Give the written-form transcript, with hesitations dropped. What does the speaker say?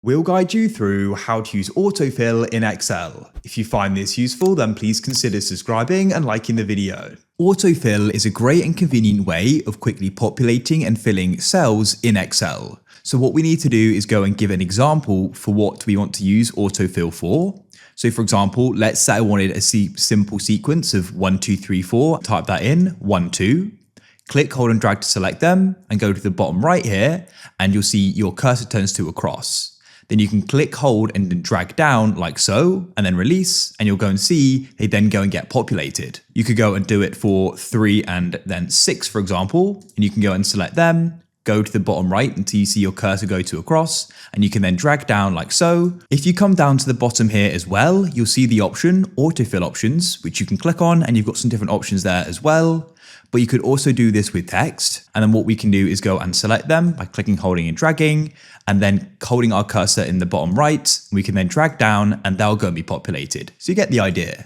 We'll guide you through how to use autofill in Excel. If you find this useful, then please consider subscribing and liking the video. Autofill is a great and convenient way of quickly populating and filling cells in Excel. So what we need to do is go and give an example for what we want to use autofill for. So for example, let's say I wanted a simple sequence of 1, 2, 3, 4. Type that in, 1, 2. Click, hold and drag to select them and go to the bottom right here and you'll see your cursor turns to a cross. Then you can click, hold and then drag down like so and then release and you'll go and see they then go and get populated. You could go and do it for 3 and then 6 for example, and you can go and select them, go to the bottom right until you see your cursor go to a cross and you can then drag down like so. If you come down to the bottom here as well, you'll see the option autofill options, which you can click on and you've got some different options there as well. But you could also do this with text. And then what we can do is go and select them by clicking, holding and dragging, and then holding our cursor in the bottom right. We can then drag down and they'll go and be populated. So you get the idea.